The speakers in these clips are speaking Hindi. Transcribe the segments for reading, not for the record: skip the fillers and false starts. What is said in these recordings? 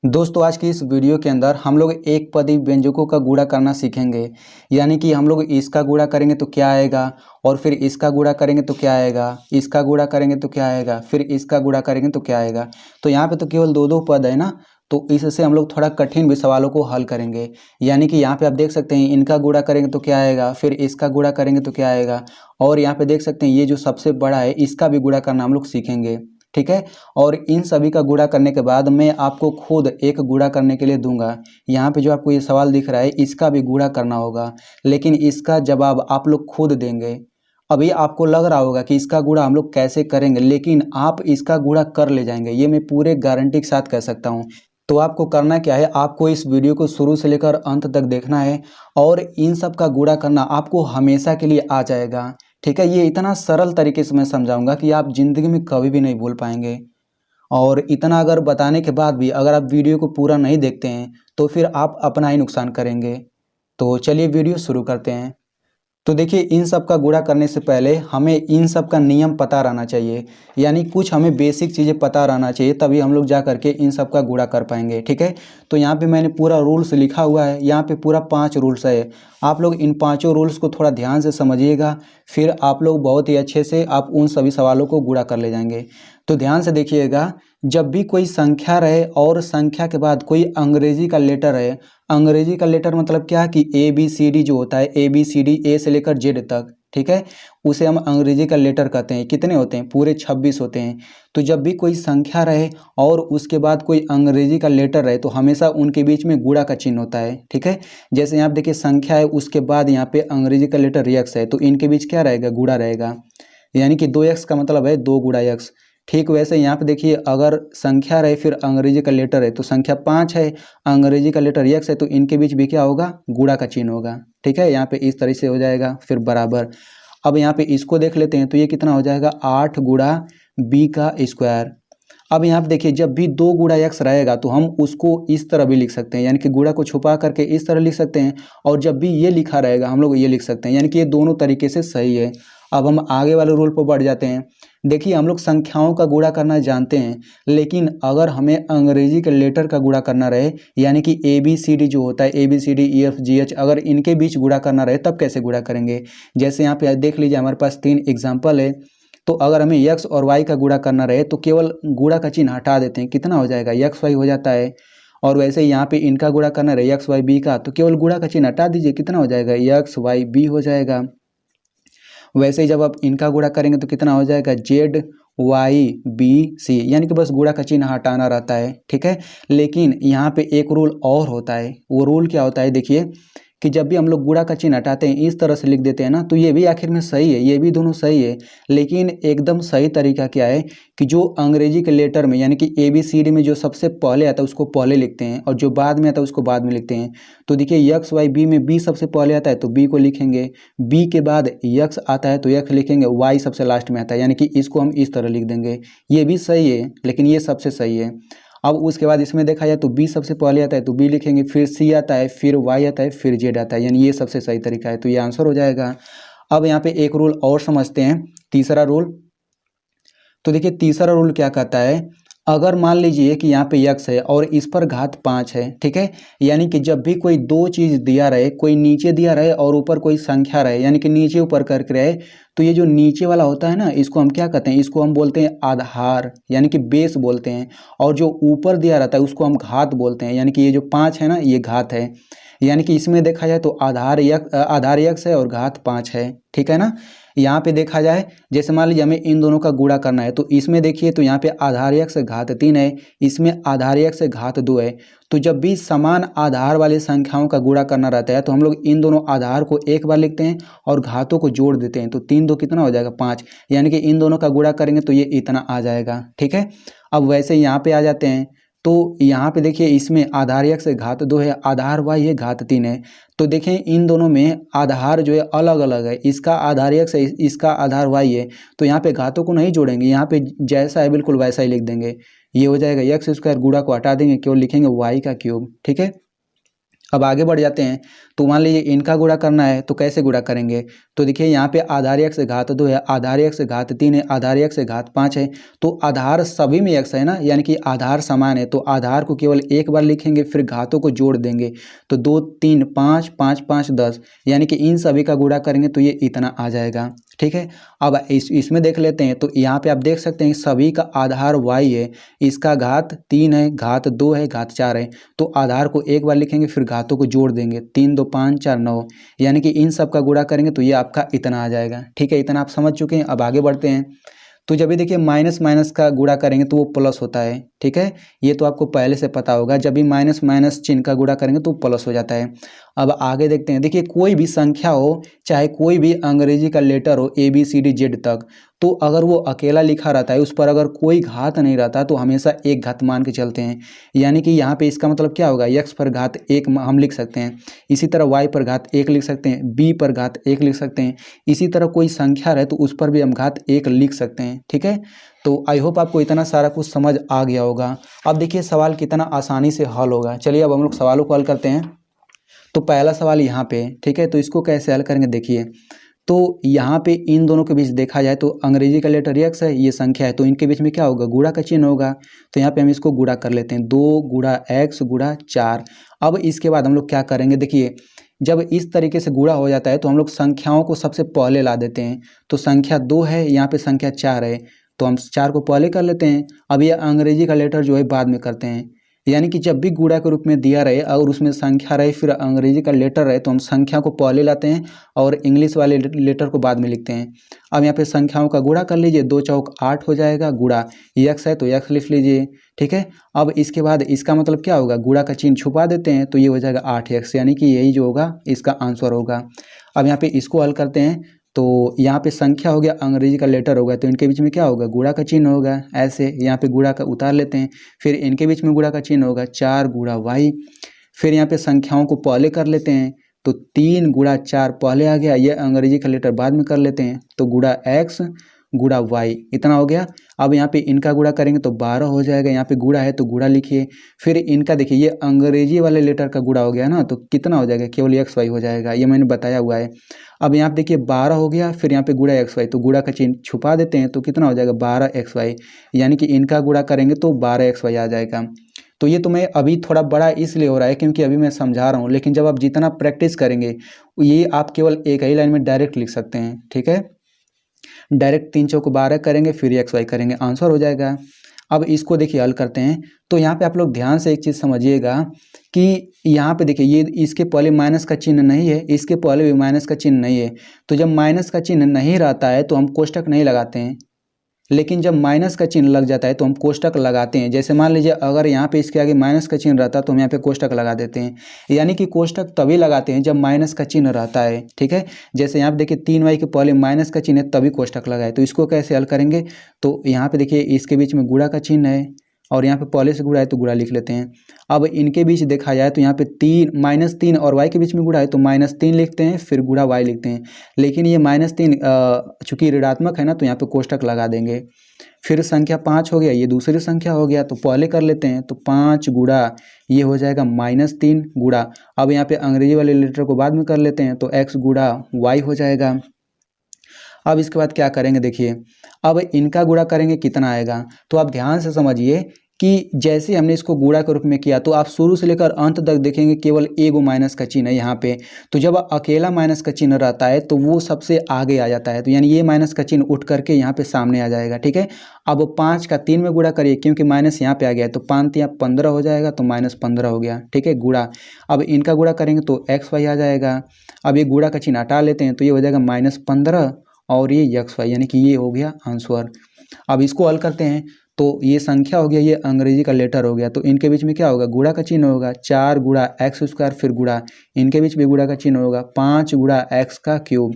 दोस्तों आज की इस वीडियो के अंदर हम लोग एक पदी व्यंजकों का गुणा करना सीखेंगे। यानी कि हम लोग इसका गुणा करेंगे तो क्या आएगा, और फिर इसका गुणा करेंगे तो क्या आएगा, इसका गुणा करेंगे तो क्या आएगा, फिर इसका गुणा करेंगे तो क्या आएगा। तो यहाँ पे तो केवल दो दो पद है ना, तो इससे हम लोग थोड़ा कठिन भी सवालों को हल करेंगे। यानी कि यहाँ पे आप देख सकते हैं इनका गुणा करेंगे तो क्या आएगा, फिर इसका गुणा करेंगे तो क्या आएगा, और यहाँ पे देख सकते हैं ये जो सबसे बड़ा है इसका भी गुणा करना हम लोग सीखेंगे। ठीक है। और इन सभी का गुणा करने के बाद मैं आपको खुद एक गुणा करने के लिए दूंगा। यहाँ पे जो आपको ये सवाल दिख रहा है इसका भी गुणा करना होगा, लेकिन इसका जवाब आप लोग खुद देंगे। अभी आपको लग रहा होगा कि इसका गुणा हम लोग कैसे करेंगे, लेकिन आप इसका गुणा कर ले जाएंगे, ये मैं पूरे गारंटी के साथ कह सकता हूँ। तो आपको करना क्या है, आपको इस वीडियो को शुरू से लेकर अंत तक देखना है, और इन सब का गुणा करना आपको हमेशा के लिए आ जाएगा। ठीक है। ये इतना सरल तरीके से मैं समझाऊंगा कि आप ज़िंदगी में कभी भी नहीं भूल पाएंगे। और इतना अगर बताने के बाद भी अगर आप वीडियो को पूरा नहीं देखते हैं तो फिर आप अपना ही नुकसान करेंगे। तो चलिए वीडियो शुरू करते हैं। तो देखिए इन सब का गुणा करने से पहले हमें इन सब का नियम पता रहना चाहिए। यानी कुछ हमें बेसिक चीज़ें पता रहना चाहिए, तभी हम लोग जा करके इन सब का गुणा कर पाएंगे। ठीक है। तो यहाँ पे मैंने पूरा रूल्स लिखा हुआ है, यहाँ पे पूरा 5 रूल्स है। आप लोग इन पांचों रूल्स को थोड़ा ध्यान से समझिएगा, फिर आप लोग बहुत ही अच्छे से आप उन सभी सवालों को गुणा कर ले जाएंगे। तो ध्यान से देखिएगा, जब भी कोई संख्या रहे और संख्या के बाद कोई अंग्रेजी का लेटर है, अंग्रेजी का लेटर मतलब क्या कि ABCD जो होता है, ABCD A से लेकर Z तक, ठीक है, उसे हम अंग्रेजी का लेटर कहते हैं। कितने होते हैं? पूरे 26 होते हैं। तो जब भी कोई संख्या रहे और उसके बाद कोई अंग्रेजी का लेटर रहे तो हमेशा उनके बीच में गुणा का चिन्ह होता है। ठीक है। जैसे यहाँ देखिए संख्या है, उसके बाद यहाँ पे अंग्रेजी का लेटर यक्स है, तो इनके बीच क्या रहेगा? गुणा रहेगा। यानी कि 2x का मतलब है 2 गुणा यक्स। ठीक वैसे यहाँ पे देखिए अगर संख्या रहे फिर अंग्रेजी का लेटर है, तो संख्या 5 है, अंग्रेजी का लेटर यक्स है, तो इनके बीच भी क्या होगा? गुणा का चिन्ह होगा। ठीक है। यहाँ पे इस तरह से हो जाएगा, फिर बराबर। अब यहाँ पे इसको देख लेते हैं, तो ये कितना हो जाएगा? 8 गुणा b का स्क्वायर। अब यहाँ पे देखिए जब भी 2 गुणा यक्स रहेगा तो हम उसको इस तरह भी लिख सकते हैं, यानी कि गुणा को छुपा करके इस तरह लिख सकते हैं, और जब भी ये लिखा रहेगा हम लोग ये लिख सकते हैं, यानी कि ये दोनों तरीके से सही है। अब हम आगे वाले रूल पर बढ़ जाते हैं। देखिए हम लोग संख्याओं का गुणा करना जानते हैं, लेकिन अगर हमें अंग्रेजी के लेटर का गुणा करना रहे, यानी कि ABCD जो होता है, ABCDEFGH, अगर इनके बीच गुणा करना रहे तब कैसे गुणा करेंगे? जैसे यहाँ पे देख लीजिए हमारे पास 3 एग्जाम्पल है। तो अगर हमें x और y का गुणा करना रहे तो केवल गुणा का चिन्ह हटा देते हैं, कितना हो जाएगा? x y हो जाता है। और वैसे ही यहाँ पे इनका गुणा करना रहे x y b का, तो केवल गुणा का चिन्ह हटा दीजिए, कितना हो जाएगा? x y b हो जाएगा। वैसे ही जब आप इनका गुणा करेंगे तो कितना हो जाएगा? z y b c, यानी कि बस गुणा का चिन्ह हटाना रहता है। ठीक है। लेकिन यहाँ पे एक रूल और होता है। वो रूल क्या होता है? देखिए कि जब भी हम लोग गुणा का चिन्ह हटाते हैं इस तरह से लिख देते हैं ना, तो ये भी आखिर में सही है, ये भी दोनों सही है। लेकिन एकदम सही तरीका क्या है कि जो अंग्रेजी के लेटर में यानी कि ABCD में जो सबसे पहले आता है उसको पहले लिखते हैं, और जो बाद में आता है उसको बाद में लिखते हैं। तो देखिए x y b में b सबसे पहले आता है तो b को लिखेंगे, b के बाद x आता है तो x लिखेंगे, y सबसे लास्ट में आता है, यानी कि इसको हम इस तरह लिख देंगे। ये भी सही है, लेकिन ये सबसे सही है। अब उसके बाद इसमें देखा जाए तो b सबसे पहले आता है तो b लिखेंगे, फिर c आता है, फिर y आता है, फिर z आता है, यानी ये सबसे सही तरीका है, तो ये आंसर हो जाएगा। अब यहाँ पे एक रूल और समझते हैं, तीसरा रूल। तो देखिए तीसरा रूल क्या कहता है, अगर मान लीजिए कि यहाँ पे x है और इस पर घात 5 है, ठीक है, यानी कि जब भी कोई दो चीज दिया रहे, कोई नीचे दिया रहे और ऊपर कोई संख्या रहे, यानी कि नीचे ऊपर करके रहे, तो ये जो नीचे वाला होता है ना, इसको हम क्या कहते हैं? इसको हम बोलते हैं आधार, यानी कि बेस बोलते हैं। और जो ऊपर दिया रहता है उसको हम घात बोलते हैं, यानी कि ये जो 5 है ना ये घात है। यानी कि इसमें देखा जाए तो आधार x है और घात 5 है। ठीक है ना। यहाँ पे देखा जाए जैसे मान लीजिए हमें इन दोनों का गुणा करना है, तो इसमें देखिए तो यहाँ पे आधार x से घात 3 है, इसमें आधार x से घात 2 है। तो जब भी समान आधार वाली संख्याओं का गुणा करना रहता है तो हम लोग इन दोनों आधार को एक बार लिखते हैं और घातों को जोड़ देते हैं, तो 3 2 कितना हो जाएगा? 5, यानी कि इन दोनों का गुणा करेंगे तो ये इतना आ जाएगा। ठीक है। अब वैसे यहाँ पे आ जाते हैं, तो यहाँ पे देखिए इसमें आधार x से घात 2 है, आधार y है, घात 3 है। तो देखें इन दोनों में आधार जो है अलग अलग है, इसका आधार x है, इसका आधार y है, तो यहाँ पे घातों को नहीं जोड़ेंगे, यहाँ पे जैसा है बिल्कुल वैसा ही लिख देंगे। ये हो जाएगा x स्क्वायर, गुणा को हटा देंगे, केवल लिखेंगे y का क्यूब। ठीक है। अब आगे बढ़ जाते हैं। तो मान लीजिए इनका गुणा करना है तो कैसे गुणा करेंगे। तो देखिए यहाँ पे आधार x से घात 2 है, आधार x से घात 3 है, आधार x से घात 5 है। तो आधार सभी में x है ना, यानी कि आधार समान है। तो आधार को केवल एक बार लिखेंगे, फिर घातों को जोड़ देंगे। तो 2 3 5 5 5 10, यानी कि इन सभी का गुणा करेंगे तो ये इतना आ जाएगा। ठीक है, अब इसमें देख लेते हैं। तो यहाँ पे आप देख सकते हैं सभी का आधार y है, इसका घात 3 है, घात 2 है, घात 4 है। तो आधार को एक बार लिखेंगे, फिर घातों को जोड़ देंगे। 3 2 5 4 9, यानी कि इन सब का गुणा करेंगे तो ये आपका इतना आ जाएगा। ठीक है, इतना आप समझ चुके हैं। अब आगे बढ़ते हैं। तो जब भी देखिए माइनस माइनस का गुणा करेंगे तो वो प्लस होता है। ठीक है, ये तो आपको पहले से पता होगा, जब भी माइनस माइनस चिन्ह का गुणा करेंगे तो प्लस हो जाता है। अब आगे देखते हैं। देखिए कोई भी संख्या हो, चाहे कोई भी अंग्रेजी का लेटर हो ABCD Z तक, तो अगर वो अकेला लिखा रहता है, उस पर अगर कोई घात नहीं रहता तो हमेशा एक घात मान के चलते हैं। यानी कि यहाँ पे इसका मतलब क्या होगा, x पर घात 1 हम लिख सकते हैं, इसी तरह y पर घात 1 लिख सकते हैं, b पर घात 1 लिख सकते हैं। इसी तरह कोई संख्या रहे तो उस पर भी हम घात 1 लिख सकते हैं। ठीक है, तो आई होप आपको इतना सारा कुछ समझ आ गया होगा। अब देखिए सवाल कितना आसानी से हल होगा। चलिए अब हम लोग सवालों को हल करते हैं। तो पहला सवाल यहाँ पे, ठीक है, तो इसको कैसे हल करेंगे देखिए। तो यहाँ पे इन दोनों के बीच देखा जाए तो अंग्रेजी का लेटर x है, ये संख्या है, तो इनके बीच में क्या होगा, गुणा का चिन्ह होगा। तो यहाँ पे हम इसको गुणा कर लेते हैं, 2 गुणा x गुणा 4। अब इसके बाद हम लोग क्या करेंगे, देखिए जब इस तरीके से गुणा हो जाता है तो हम लोग संख्याओं को सबसे पहले ला देते हैं। तो संख्या 2 है, यहाँ पे संख्या 4 है, तो हम 4 को पहले कर लेते हैं। अब ये अंग्रेजी का लेटर जो है बाद में करते हैं। यानी कि जब भी गुणा के रूप में दिया रहे और उसमें संख्या रहे, फिर अंग्रेजी का लेटर रहे, तो हम संख्या को पहले लाते हैं और इंग्लिश वाले लेटर को बाद में लिखते हैं। अब यहाँ पे संख्याओं का गुणा कर लीजिए, 2 चौक 8 हो जाएगा, गुणा x है तो x लिख लीजिए। ठीक है, अब इसके बाद इसका मतलब क्या होगा, गुणा का चिन्ह छुपा देते हैं तो ये हो जाएगा 8x, यानी कि यही जो होगा इसका आंसर होगा। अब यहाँ पे इसको हल करते हैं। तो यहाँ पे संख्या हो गया, अंग्रेजी का लेटर होगा, तो इनके बीच में क्या होगा, गुणा का चिन्ह होगा। ऐसे यहाँ पे गुणा का उतार लेते हैं, फिर इनके बीच में गुणा का चिन्ह होगा, 4 गुणा y। फिर यहाँ पे संख्याओं को पहले कर लेते हैं, तो 3 गुणा 4 पहले आ गया, ये अंग्रेजी का लेटर बाद में कर लेते हैं, तो गुणा x गुणा y, इतना हो गया। अब यहाँ पे इनका गुणा करेंगे तो 12 हो जाएगा, यहाँ पे गुणा है तो गुणा लिखिए। फिर इनका देखिए ये अंग्रेजी वाले लेटर का गुणा हो गया ना, तो कितना हो जाएगा, केवल xy हो जाएगा, ये मैंने बताया हुआ है। अब यहाँ पे देखिए 12 हो गया, फिर यहाँ पे गुणा xy, तो गुणा का चिन्ह छुपा देते हैं, तो कितना हो जाएगा 12xy, यानी कि इनका गुणा करेंगे तो 12xy आ जाएगा। तो ये तो मैं अभी थोड़ा बड़ा इसलिए हो रहा है क्योंकि अभी मैं समझा रहा हूँ, लेकिन जब आप जितना प्रैक्टिस करेंगे ये आप केवल एक ही लाइन में डायरेक्ट लिख सकते हैं। ठीक है, डायरेक्ट 3 चौक 12 करेंगे, फिर xy करेंगे, आंसर हो जाएगा। अब इसको देखिए हल करते हैं। तो यहाँ पे आप लोग ध्यान से एक चीज़ समझिएगा कि यहाँ पे देखिए ये इसके पहले माइनस का चिन्ह नहीं है, इसके पहले भी माइनस का चिन्ह नहीं है। तो जब माइनस का चिन्ह नहीं रहता है तो हम कोष्टक नहीं लगाते हैं, लेकिन जब माइनस का चिन्ह लग जाता है तो हम कोष्टक लगाते हैं। जैसे मान लीजिए अगर यहाँ पे इसके आगे माइनस का चिन्ह रहता तो हम यहाँ पे कोष्टक लगा देते हैं। यानी कि कोष्टक तभी लगाते हैं जब माइनस का चिन्ह रहता है। ठीक है, जैसे यहाँ पे देखिए 3y के पहले माइनस का चिन्ह है तभी कोष्टक लगाए। तो इसको कैसे हल करेंगे, तो यहाँ पे देखिए इसके बीच में गुणा का चिन्ह है और यहाँ पे पहले से गुणा है तो गुणा लिख लेते हैं। अब इनके बीच देखा जाए तो यहाँ पे 3 -3 और y के बीच में गुणा है तो -3 लिखते हैं, फिर गुणा y लिखते हैं। लेकिन ये -3 चूंकि ऋणात्मक है ना, तो यहाँ पे कोष्टक लगा देंगे। फिर संख्या 5 हो गया, ये दूसरी संख्या हो गया, तो पहले कर लेते हैं, तो 5 गुणा ये हो जाएगा -3 गुणा। अब यहाँ पे अंग्रेजी वाले लेटर को बाद में कर लेते हैं, तो x गुणा y हो जाएगा। अब इसके बाद क्या करेंगे देखिए, अब इनका गुणा करेंगे कितना आएगा, तो आप ध्यान से समझिए कि जैसे हमने इसको गुणा के रूप में किया तो आप शुरू से लेकर अंत तक देखेंगे केवल एगो माइनस का चिन्ह है यहाँ पे। तो जब अकेला माइनस का चिन्ह रहता है तो वो सबसे आगे आ जाता है, तो यानी ये माइनस का चिन्ह उठ करके यहाँ पे सामने आ जाएगा। ठीक है, अब 5 का 3 में गुणा करिए क्योंकि माइनस यहाँ पे आ गया है, तो 5 यहाँ 15 हो जाएगा, तो -15 हो गया। ठीक है, गुणा। अब इनका गुणा करेंगे तो XY आ जाएगा। अब ये गुणा का चिन्ह हटा लेते हैं तो ये हो जाएगा -15 और ये XY, यानी कि ये हो गया आंसर। अब इसको हल करते हैं, तो ये संख्या हो गया, ये अंग्रेजी का लेटर हो गया, तो इनके बीच में क्या होगा, गुणा का चिन्ह होगा, 4 गुणा x², फिर गुणा, इनके बीच भी गुणा का चिन्ह होगा, 5 गुणा x³।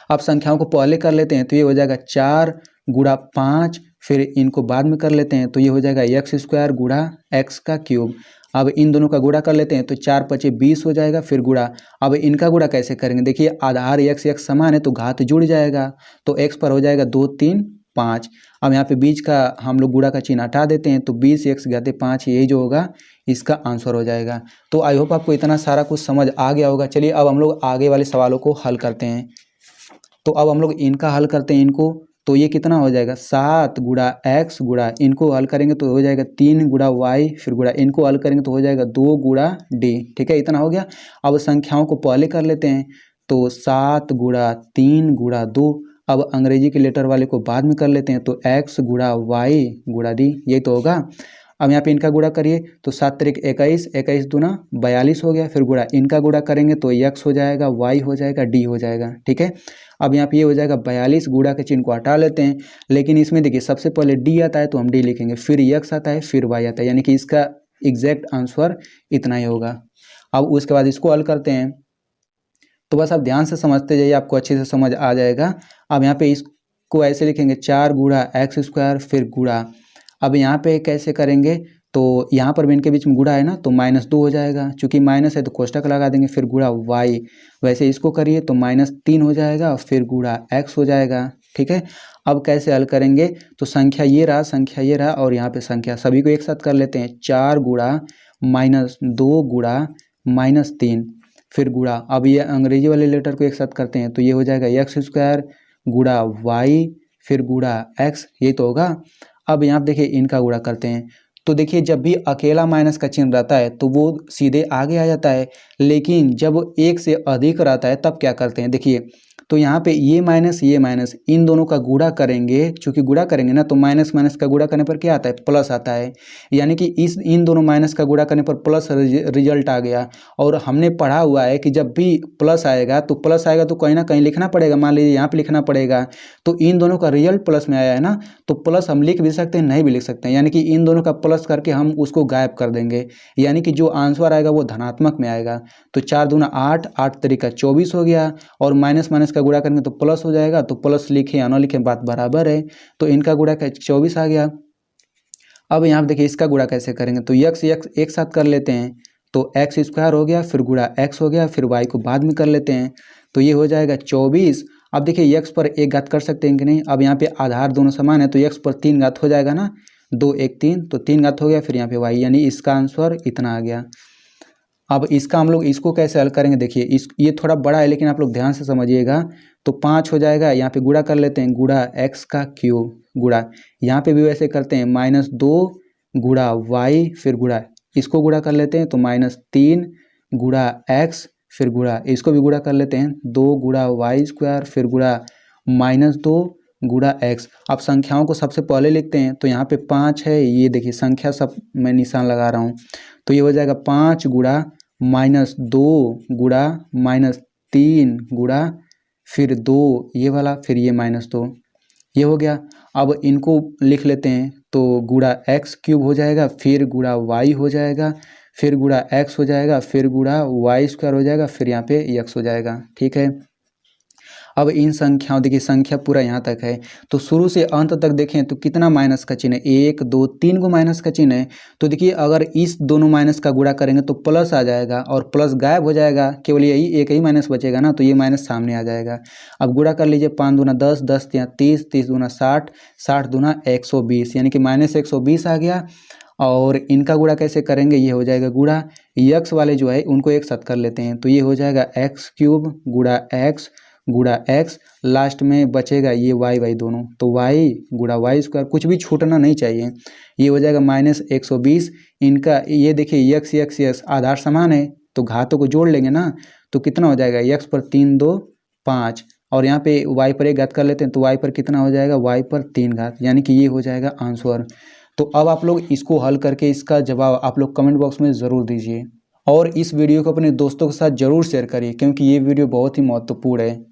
अब संख्याओं को पहले कर लेते हैं तो ये हो जाएगा 4 गुणा 5, फिर इनको बाद में कर लेते हैं तो ये हो जाएगा x² गुणा x³। अब इन दोनों का गुणा कर लेते हैं तो 4 × 5 = 20 हो जाएगा, फिर गुणा। अब इनका गुणा कैसे करेंगे, देखिए आधार x समान है तो घात जुड़ जाएगा, तो x पर हो जाएगा 2 3 5। अब यहाँ पे बीच का हम लोग गुणा का चिन्ह हटा देते हैं, तो 20x-5 यही जो होगा इसका आंसर हो जाएगा। तो आई होप आपको इतना सारा कुछ समझ आ गया होगा। चलिए अब हम लोग आगे वाले सवालों को हल करते हैं। तो अब हम लोग इनका हल करते हैं इनको। तो ये कितना हो जाएगा 7 गुणा x गुणा इनको हल करेंगे तो हो जाएगा 3 गुणा y, फिर गुणा इनको हल करेंगे तो हो जाएगा 2 गुणा d। ठीक है, इतना हो गया। अब संख्याओं को पहले कर लेते हैं। तो 7 गुणा 3 गुणा 2। अब अंग्रेजी के लेटर वाले को बाद में कर लेते हैं। तो x गुणा y गुणा d, यही तो होगा। अब यहाँ पे इनका गुणा करिए तो 7 तरीक 21, 21 दूना 42 हो गया। फिर गुणा इनका गुणा करेंगे तो x हो जाएगा, y हो जाएगा, d हो जाएगा। ठीक है, अब यहाँ पे ये हो जाएगा 42। गुणा के चिन्ह को हटा लेते हैं, लेकिन इसमें देखिए सबसे पहले d आता है तो हम d लिखेंगे, फिर x आता है, फिर y आता है, यानी कि इसका एग्जैक्ट आंसर इतना ही होगा। अब उसके बाद इसको हल करते हैं। तो बस आप ध्यान से समझते जाइए, आपको अच्छे से समझ आ जाएगा। अब यहाँ पे इसको ऐसे लिखेंगे 4 गुणा x², फिर गुणा। अब यहाँ पे कैसे करेंगे, तो यहाँ पर भी इनके बीच में गुणा है ना, तो -2 हो जाएगा। चूंकि माइनस है तो कोष्टक लगा देंगे, फिर गुणा y। वैसे इसको करिए तो -3 हो जाएगा, फिर गुणा x हो जाएगा। ठीक है, अब कैसे हल करेंगे, तो संख्या ये रहा, संख्या ये रहा, और यहाँ पे संख्या सभी को एक साथ कर लेते हैं। 4 गुणा -2 गुणा -3, फिर गुणा। अब ये अंग्रेजी वाले लेटर को एक साथ करते हैं तो ये हो जाएगा x² गुणा y, फिर गुणा x, यही तो होगा। अब यहाँ देखिए इनका गुणा करते हैं। तो देखिए जब भी अकेला माइनस का चिन्ह रहता है तो वो सीधे आगे आ जाता है, लेकिन जब एक से अधिक रहता है तब क्या करते हैं, देखिए तो यहाँ पे ये माइनस इन दोनों का गुणा करेंगे। चूंकि गुणा करेंगे ना तो माइनस माइनस का गुणा करने पर क्या आता है, प्लस आता है। यानी कि इन दोनों माइनस का गुणा करने पर प्लस रिजल्ट आ गया। और हमने पढ़ा हुआ है कि जब भी प्लस आएगा तो कहीं ना कहीं लिखना पड़ेगा। मान लीजिए यहाँ पे लिखना पड़ेगा, तो इन दोनों का रिजल्ट प्लस में आया है ना, तो प्लस हम लिख भी सकते हैं, नहीं भी लिख सकते हैं। यानी कि इन दोनों का प्लस करके हम उसको गायब कर देंगे, यानी कि जो आंसर आएगा वो धनात्मक में आएगा। तो 4 दूना 8, 8 तरीका 24 हो गया, और माइनस माइनस का गुणा करेंगे तो प्लस हो जाएगा। तो प्लस लिखे या ना लिखे बात बराबर है, तो इनका गुणा 24 आ गया। अब यहाँ देखिए इसका गुणा कैसे करेंगे, तो x एक साथ कर लेते हैं। तो x² हो गया, फिर गुणा x हो गया, फिर y को बाद में कर लेते हैं। तो ये हो जाएगा 24। अब देखिए x पर 1 घात कर सकते हैं कि नहीं। अब यहाँ पे आधार दोनों समान है तो x पर 3 घात हो जाएगा ना, 2 1 3, तो 3 घात हो गया। फिर यहाँ पे y, यानी इसका आंसर इतना आ गया। अब इसका हम लोग इसको कैसे हल करेंगे, देखिए ये थोड़ा बड़ा है लेकिन आप लोग ध्यान से समझिएगा। तो 5 हो जाएगा, यहाँ पे गुणा कर लेते हैं, गुणा x³ गुणा, यहाँ पे भी वैसे करते हैं, -2 गुणा y, फिर गुणा इसको गुणा कर लेते हैं तो -3 गुणा x, फिर गुणा इसको भी गुणा कर लेते हैं, 2 गुणा y², फिर गुणा -2 गुणा x। अब संख्याओं को सबसे पहले लिखते हैं। तो यहाँ पे 5 है, ये देखिए संख्या सब मैं निशान लगा रहा हूँ। तो ये हो जाएगा 5 गुणा -2 गुणा -3 गुणा फिर 2 ये वाला, फिर ये -2, ये हो गया। अब इनको लिख लेते हैं, तो गुणा x³ हो जाएगा, फिर गुणा y हो जाएगा, फिर गुणा x हो जाएगा, फिर गुणा y² हो जाएगा, फिर यहाँ पे x हो जाएगा। ठीक है, अब इन संख्याओं, देखिए संख्या पूरा यहाँ तक है, तो शुरू से अंत तक देखें तो कितना माइनस का चिन्ह है, 1 2 3 गो माइनस का चिन्ह है। तो देखिए अगर इस दोनों माइनस का गुणा करेंगे तो प्लस आ जाएगा, और प्लस गायब हो जाएगा, केवल यही एक ही माइनस बचेगा ना, तो ये माइनस सामने आ जाएगा। अब गुणा कर लीजिए, 5 दूना 10, 10 तिया 30, 30 दूना 60, 60 दूना 120, यानी कि -120 आ गया। और इनका गुणा कैसे करेंगे, ये हो जाएगा गुणा x वाले जो है उनको एक साथ कर लेते हैं। तो ये हो जाएगा x³ गुणा x गुणा x, लास्ट में बचेगा ये y दोनों, तो y गुणा y², कुछ भी छूटना नहीं चाहिए। ये हो जाएगा -120। इनका ये देखिए x आधार समान है तो घातों को जोड़ लेंगे ना, तो कितना हो जाएगा, x पर 3 2 5, और यहाँ पे y पर 1 घात कर लेते हैं तो y पर कितना हो जाएगा, y पर 3 घात, यानी कि ये हो जाएगा आंसर। तो अब आप लोग इसको हल करके इसका जवाब आप लोग कमेंट बॉक्स में ज़रूर दीजिए, और इस वीडियो को अपने दोस्तों के साथ ज़रूर शेयर करिए, क्योंकि ये वीडियो बहुत ही महत्वपूर्ण है।